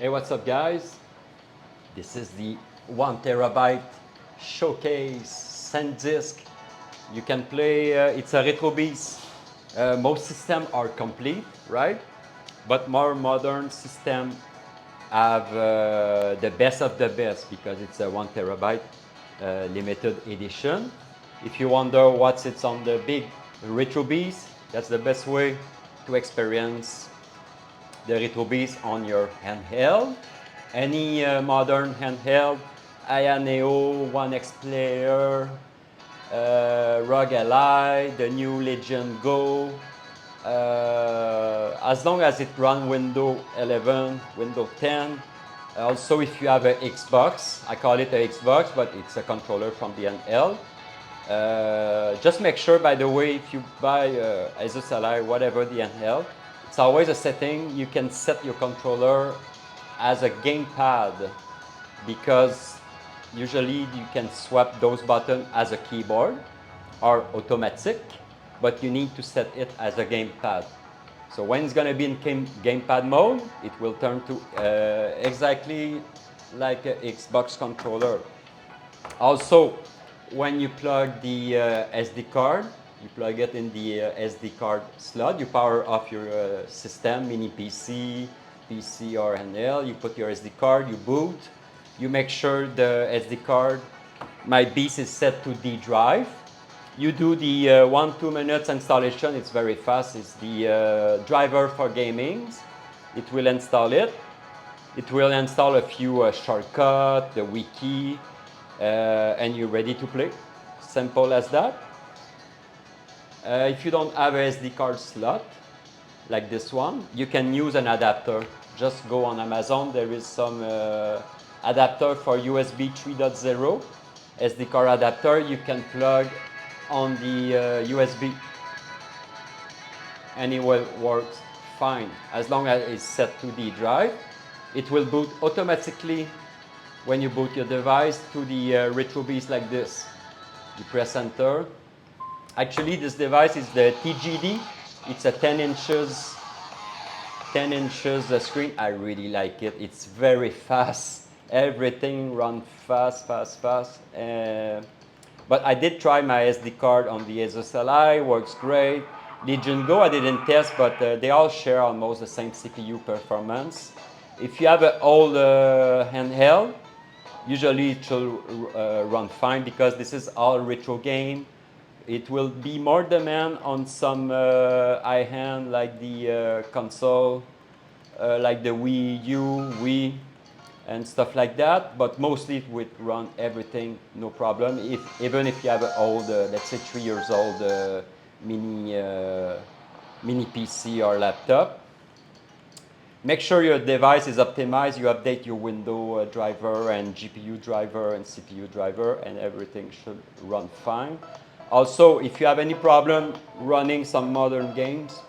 Hey, what's up, guys? This is the 1 TB showcase SanDisk. You can play, it's a RetroBeast. Most systems are complete, right? But more modern systems have the best of the best because it's a 1 TB limited edition. If you wonder what's it's on the big RetroBeast, that's the best way to experience the RetroBeast on your handheld. Any modern handheld, Aya Neo, 1X Player, ROG Ally, the new Legend Go. As long as it runs Windows 11, Windows 10. Also, if you have an Xbox, I call it an Xbox, but it's a controller from the handheld. Just make sure, by the way, if you buy Asus Ally, whatever the handheld, it's always a setting. You can set your controller as a gamepad because usually you can swap those buttons as a keyboard or automatic, but you need to set it as a gamepad. So when it's going to be in gamepad mode, it will turn to exactly like an Xbox controller. Also, when you plug the SD card, you plug it in the SD card slot, you power off your system, mini PC, PC or handheld, you put your SD card, you boot, you make sure the SD card, my beast is set to D drive. You do the 1-2 minutes installation, it's very fast, it's the driver for gaming. It will install it. It will install a few shortcuts, the wiki, and you're ready to play. Simple as that. If you don't have a SD card slot, like this one, you can use an adapter. Just go on Amazon, there is some adapter for USB 3.0, SD card adapter you can plug on the USB, and it will work fine. As long as it's set to D drive, it will boot automatically when you boot your device to the RetroBeast like this. You press enter. Actually, this device is the TGD. It's a 10 inches screen. I really like it. It's very fast. Everything runs fast. But I did try my SD card on the Asus Ally. Works great. Legion Go I didn't test, but they all share almost the same CPU performance. If you have an old handheld, usually it will run fine because this is all retro game. It will be more demand on some high-end like the console, like the Wii U, Wii, and stuff like that. But mostly it would run everything, no problem. Even if you have an old, let's say 3 years old mini PC or laptop. Make sure your device is optimized. You update your window driver and GPU driver and CPU driver, and everything should run fine. Also, if you have any problem running some modern games,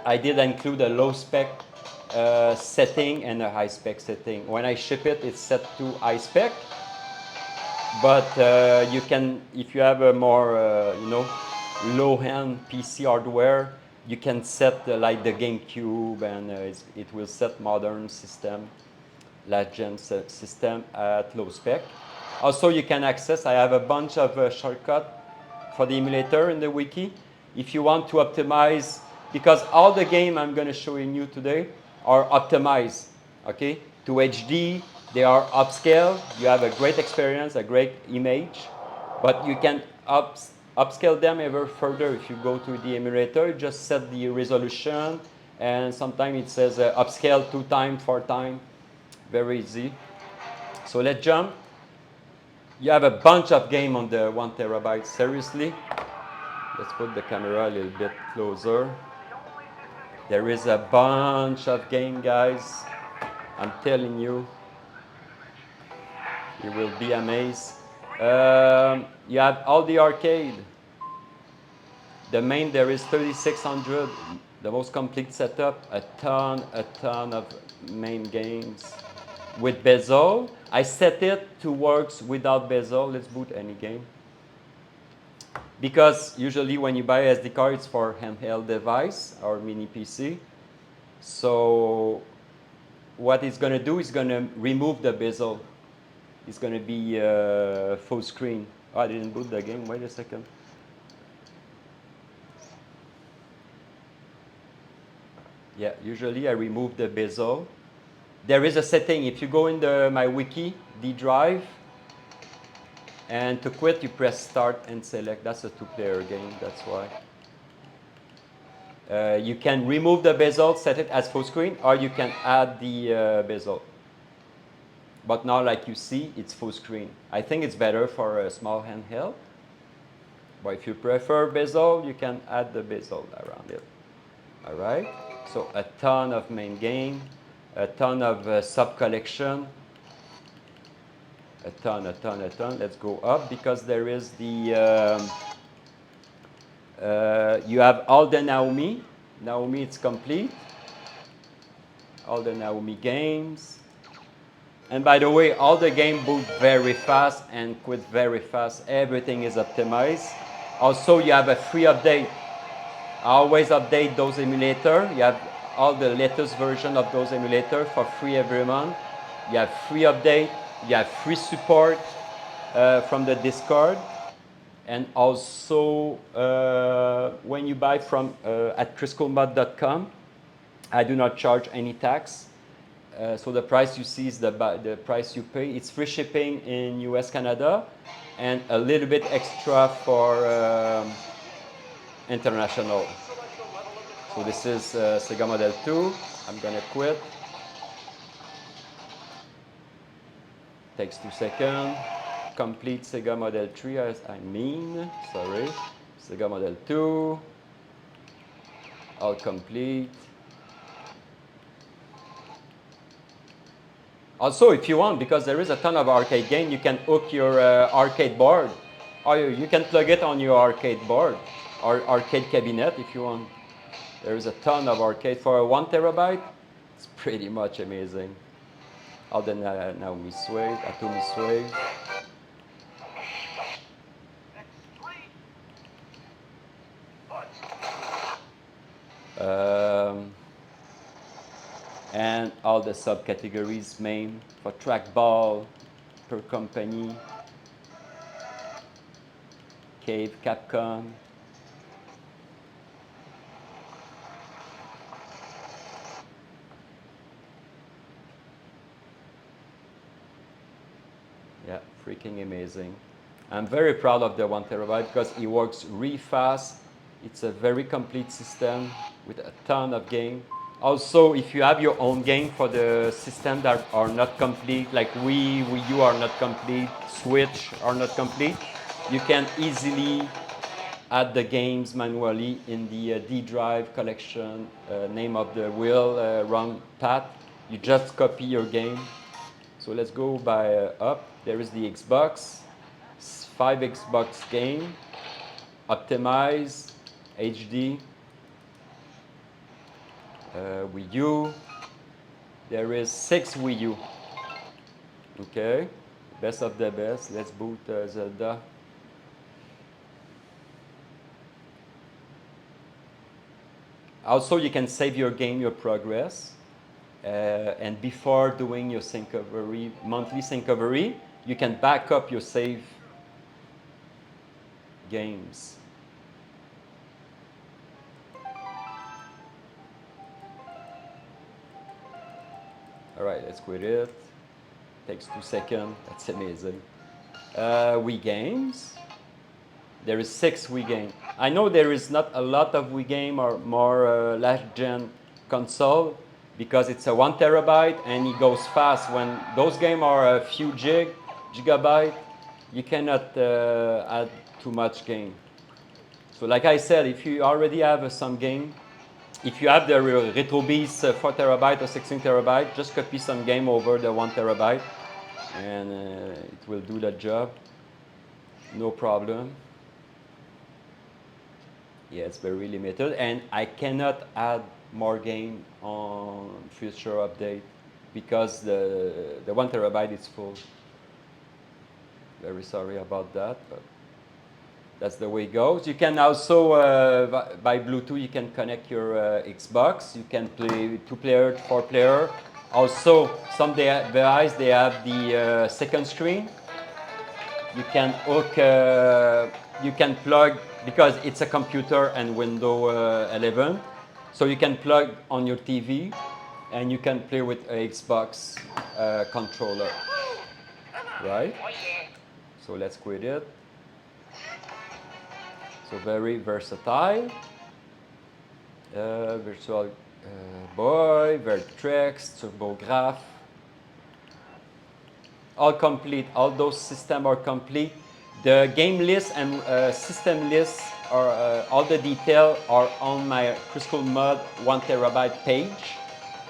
I did include a low spec setting and a high spec setting. When I ship it, it's set to high spec. But you can, if you have a more, low-end PC hardware, you can set like the GameCube, and it will set modern system, last gen system at low spec. Also, you can access, I have a bunch of shortcuts for the emulator in the wiki. If you want to optimize, because all the game I'm going to show you today are optimized, okay, to HD. They are upscale. You have a great experience, a great image, but you can upscale them ever further. If you go to the emulator, just set the resolution, and sometimes it says upscale 2 times, 4 times. Very easy. So let's jump. You have a bunch of game on the 1 TB. Seriously, let's put the camera a little bit closer. There is a bunch of game, guys. I'm telling you, you will be amazed. You have all the arcade. The main, there is 3600, the most complete setup, a ton of main games. With bezel, I set it to work without bezel. Let's boot any game. Because usually when you buy SD card, it's for handheld device or mini PC. So what it's going to do is going to remove the bezel. It's going to be full screen. Oh, I didn't boot the game. Wait a second. Yeah, usually I remove the bezel. There is a setting. If you go in my wiki, D drive, and to quit, you press start and select. That's a two-player game. That's why. You can remove the bezel, set it as full screen, or you can add the bezel. But now, like you see, it's full screen. I think it's better for a small handheld. But if you prefer bezel, you can add the bezel around it. All right? So a ton of main game, a ton of sub-collection, a ton. Let's go up because there is the, you have all the Naomi. Naomi, it's complete. All the Naomi games. And by the way, all the game boot very fast and quit very fast. Everything is optimized. Also, you have a free update. I always update those emulators. You have all the latest version of those emulators for free every month. You have free update. You have free support from the Discord. And also, when you buy from at Kriscoolmod.com, I do not charge any tax. So the price you see is the price you pay. It's free shipping in US, Canada, and a little bit extra for international. So this is Sega Model 2. I'm gonna quit. Takes 2 seconds. Complete Sega Model 3, sorry. Sega Model 2. All complete. Also, if you want, because there is a ton of arcade game, you can hook your arcade board. Or you can plug it on your arcade board or arcade cabinet if you want. There is a ton of arcade for 1 terabyte. It's pretty much amazing. All the Naomi Swave, Atomi Swave. And all the subcategories, MAME, for trackball, per company, Cave, Capcom. Yeah, freaking amazing. I'm very proud of the 1 terabyte because it works really fast. It's a very complete system with a ton of game. Also, if you have your own game for the system that are not complete, like Wii U are not complete, Switch are not complete, you can easily add the games manually in the D drive collection, name of the wheel, run path. You just copy your game. So let's go by up. There is the Xbox, 5 Xbox game, optimize, HD. Wii U. There is 6 Wii U. Okay, best of the best. Let's boot Zelda. Also, you can save your game, your progress. And before doing your syncovery, monthly syncovery, you can back up your save games. All right, let's quit it. Takes 2 seconds. That's amazing. Wii games. There is 6 Wii games. I know there is not a lot of Wii game or more last-gen console because it's a 1 terabyte and it goes fast. When those games are a few gigabyte, you cannot add too much game. So like I said, if you already have some game, if you have the RetroBeast 4 terabyte or 16 terabyte, just copy some game over the 1 terabyte and it will do the job. No problem. Yeah, it's very limited and I cannot add more game on future update because the 1 terabyte is full. Very sorry about that, but that's the way it goes. You can also, by Bluetooth, you can connect your Xbox. You can play 2-player, 4-player, Also, some device they have the second screen. You can hook, you can plug, because it's a computer and Windows 11, so you can plug on your TV and you can play with a Xbox controller, right? So let's quit it. So very versatile. Virtual Boy, Vertrex, TurboGrafx. All complete. All those systems are complete. The game list and system list are all the details are on my Kriscoolmod 1 terabyte page.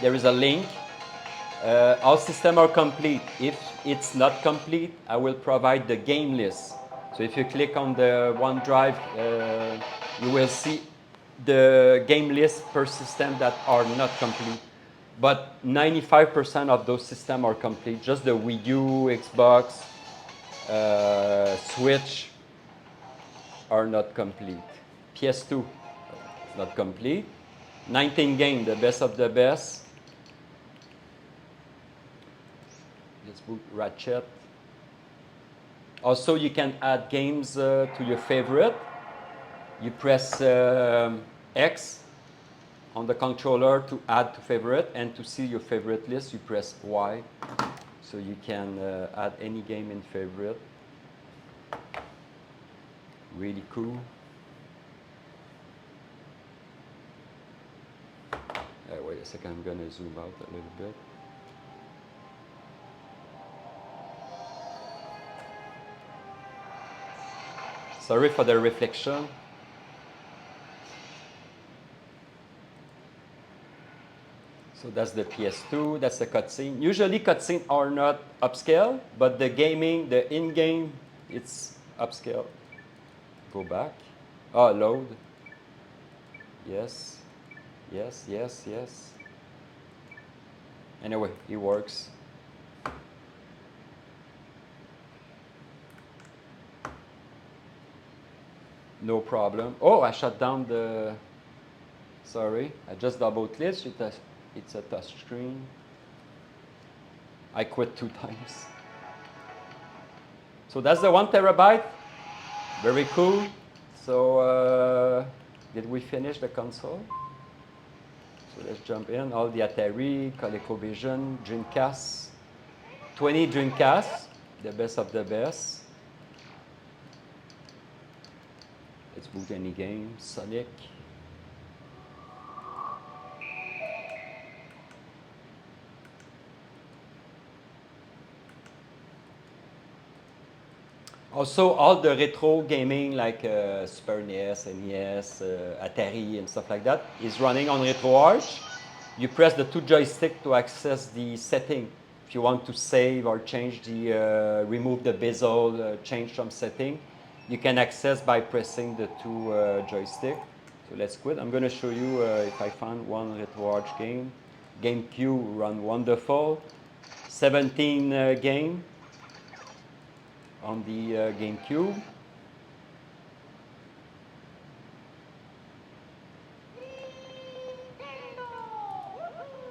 There is a link. All systems are complete. If it's not complete, I will provide the game list. So if you click on the OneDrive, you will see the game list per system that are not complete. But 95% of those systems are complete. Just the Wii U, Xbox, Switch are not complete. PS2 is not complete. 19 games, the best of the best. Let's boot Ratchet. Also, you can add games to your favorite. You press X on the controller to add to favorite, and to see your favorite list, you press Y. So you can add any game in favorite. Really cool. Wait a second, I'm gonna zoom out a little bit. Sorry for the reflection. So that's the PS2, that's the cutscene. Usually cutscenes are not upscale, but the gaming, the in-game, it's upscale. Go back. Oh, load. Yes, yes, yes, yes. Anyway, it works. No problem. Oh, I shut down the, sorry, I just double clicked. It's a touch screen. I quit 2 times. So that's the 1 terabyte. Very cool. So did we finish the console? So let's jump in. All the Atari, ColecoVision, Dreamcast. 20 Dreamcast, the best of the best. Let's boot any game. Sonic. Also, all the retro gaming like Super NES, NES, Atari, and stuff like that is running on RetroArch. You press the 2 joysticks to access the setting. If you want to save or change the, remove the bezel, change some setting, you can access by pressing the 2 joysticks. So let's quit. I'm going to show you if I find one RetroArch game. GameCube run wonderful. 17 game on the GameCube.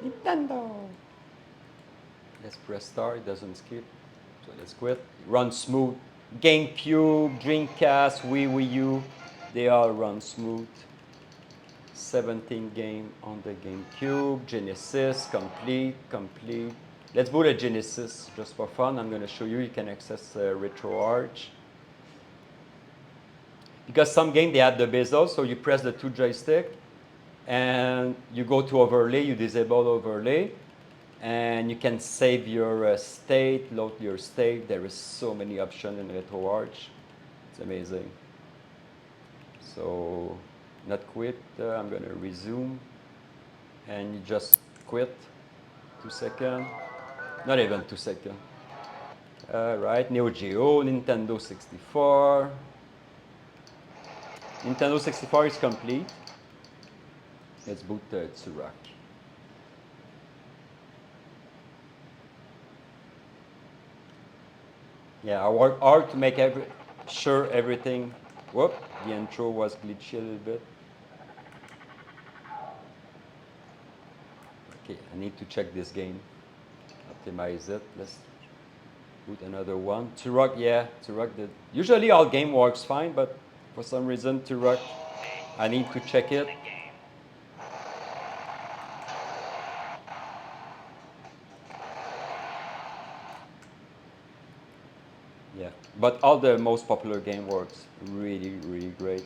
Nintendo. Let's press start, it doesn't skip. So let's quit. Run smooth. GameCube, Dreamcast, Wii U, they all run smooth. 17 game on the GameCube. Genesis, complete. Let's boot a Genesis just for fun. I'm going to show you. You can access RetroArch. Because some games, they have the bezel, so you press the 2 joystick, and you go to overlay, you disable overlay, and you can save your state, load your state. There is so many options in RetroArch. It's amazing. So, not quit. I'm going to resume, and you just quit. 2 seconds. Not even 2 seconds. Right, Neo Geo, Nintendo 64. Nintendo 64 is complete. Let's boot Tsurak. Yeah, I work hard to make sure everything. Whoop, the intro was glitchy a little bit. Okay, I need to check this game. Optimize it. Let's put another one. Turok, yeah, Turok did. Usually all game works fine, but for some reason Turok, I need to check it. Yeah, but all the most popular game works really, really great.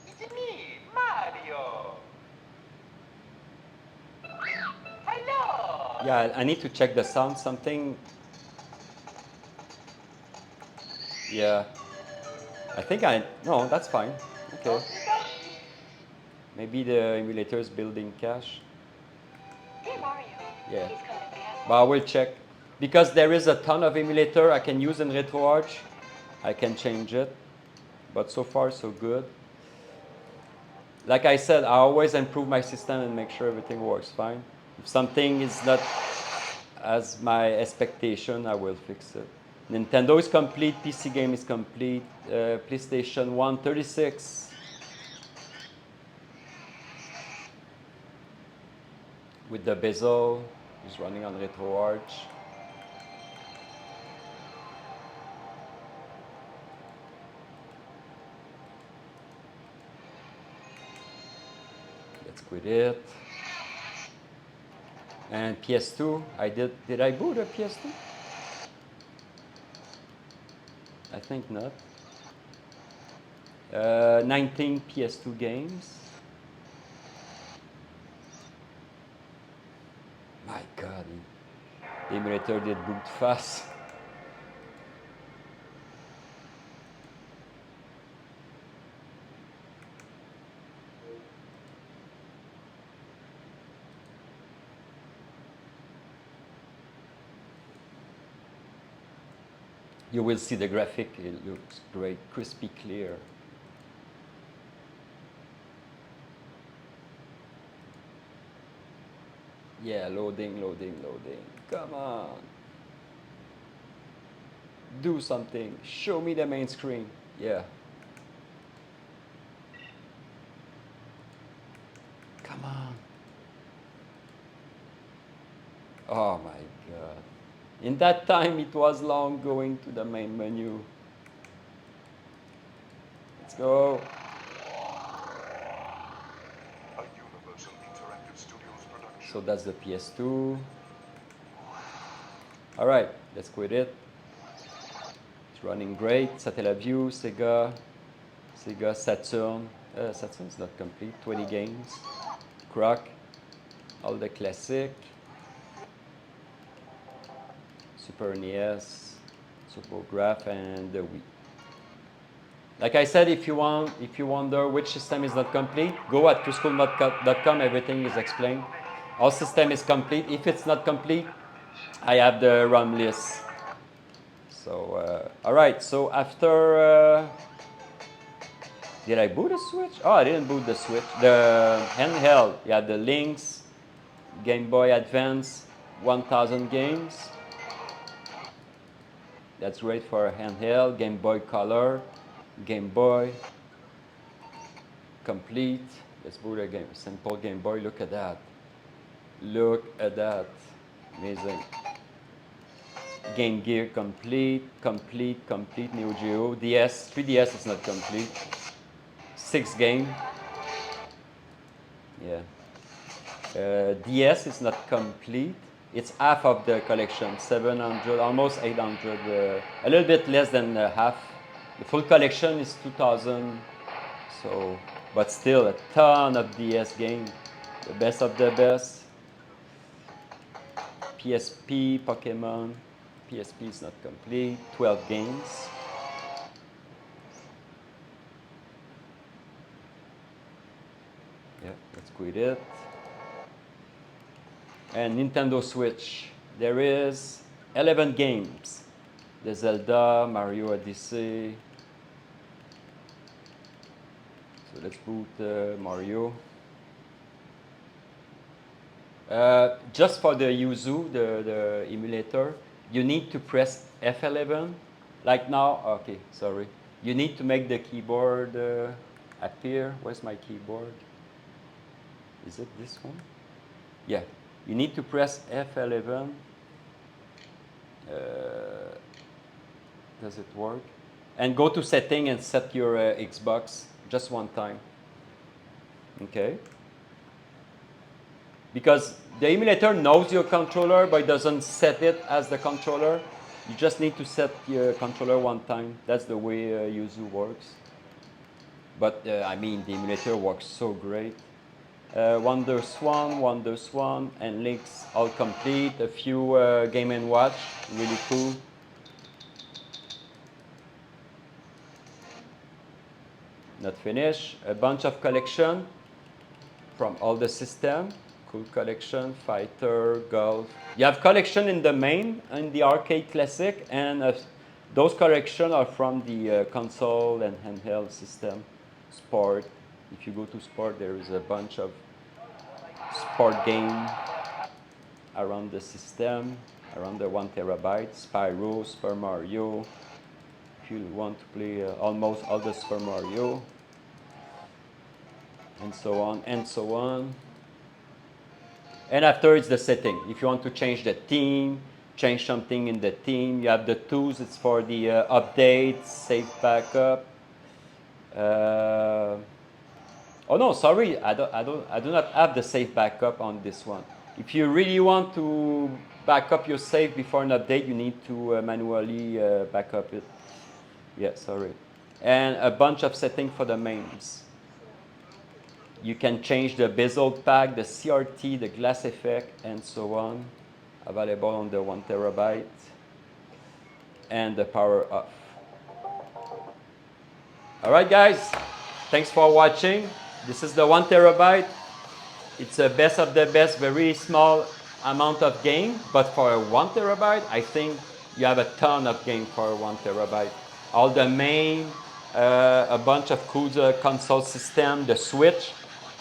It's me, Mario. Hello. Yeah, I need to check the sound. Something. Yeah, I think no, that's fine. Okay. Maybe the emulator is building cache. Hey Mario. Yeah. Please come to the But I will check. Because there is a ton of emulator I can use in RetroArch. I can change it. But so far, so good. Like I said, I always improve my system and make sure everything works fine. If something is not as my expectation, I will fix it. Nintendo is complete, PC game is complete, PlayStation 1, 36. With the bezel, is running on RetroArch. Let's quit it. And PS2, did I boot a PS2? I think not. 19 PS2 games. My God, the emulator did boot fast. You will see the graphic, it looks great, crispy clear. Yeah, loading, loading, loading. Come on. Do something. Show me the main screen. Yeah. Come on. Oh my God. In that time, it was long going to the main menu. Let's go. So that's the PS2. All right, let's quit it. It's running great. Satellaview, Sega, Saturn. Saturn is not complete. 20 games. Croc, all the classic. Super NES, Supergraph, and the Wii. Like I said, if you wonder which system is not complete, go at Kriscoolmod.com. Everything is explained. Our system is complete. If it's not complete, I have the ROM list. So, all right. So after, did I boot a Switch? Oh, I didn't boot the Switch. The handheld, yeah, the Lynx, Game Boy Advance, 1,000 games. That's great for a handheld. Game Boy Color, Game Boy, complete. Let's boot a game. Simple Game Boy. Look at that. Look at that. Amazing. Game Gear complete, complete. Neo Geo. DS, 3DS is not complete. 6 game. Yeah. DS is not complete. It's half of the collection, 700, almost 800, a little bit less than half. The full collection is 2,000, so, but still a ton of DS games, the best of the best. PSP, Pokemon, PSP is not complete, 12 games. Yeah, let's quit it. And Nintendo Switch, there is 11 games. The Zelda, Mario Odyssey. So let's boot Mario. Just for the Yuzu, the emulator, you need to press F11. Like now, okay, sorry. You need to make the keyboard appear. Where's my keyboard? Is it this one? Yeah. You need to press F11. Does it work? And go to setting and set your Xbox just one time. Okay. Because the emulator knows your controller, but it doesn't set it as the controller. You just need to set your controller one time. That's the way Yuzu works. But I mean, the emulator works so great. Wonder Swan, and links all complete. A few Game & Watch, really cool. Not finished. A bunch of collection from all the system. Cool collection, fighter, golf. You have collection in the MAME, in the arcade classic, and those collections are from the console and handheld system. Sport. If you go to sport, there is a bunch of sport game around the system, around the 1 terabyte. Spyro, Super Mario. If you want to play almost all the Super Mario, and so on and so on. And after it's the setting. If you want to change the theme, change something in the theme, you have the tools. It's for the updates, save backup. Oh no, sorry, I do not have the save backup on this one. If you really want to back up your save before an update, you need to manually back up it. Yeah, sorry. And a bunch of settings for the MAMEs. You can change the bezel pack, the CRT, the glass effect, and so on. Available on the 1 terabyte. And the power off. All right, guys. Thanks for watching. This is the 1 terabyte. It's a best of the best, very small amount of game. But for a 1 terabyte, I think you have a ton of game for a 1 terabyte. All the MAME, a bunch of cool console system, the Switch.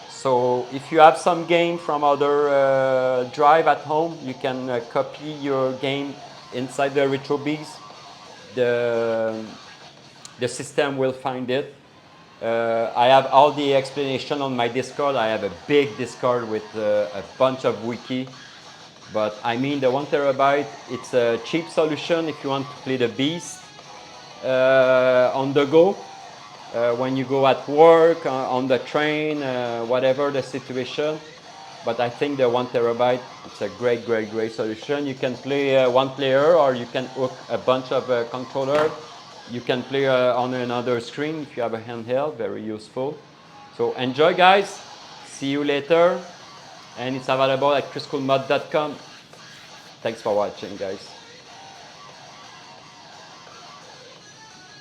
So if you have some game from other drive at home, you can copy your game inside the RetroBeast. The system will find it. I have all the explanation on my Discord. I have a big Discord with a bunch of wiki. But I mean, the 1 terabyte, it's a cheap solution if you want to play the Beast on the go. When you go at work, on the train, whatever the situation. But I think the 1 terabyte, it's a great solution. You can play one player, or you can hook a bunch of controllers. You can play on another screen if you have a handheld, very useful. So enjoy, guys. See you later. And it's available at Kriscoolmod.com. Thanks for watching, guys.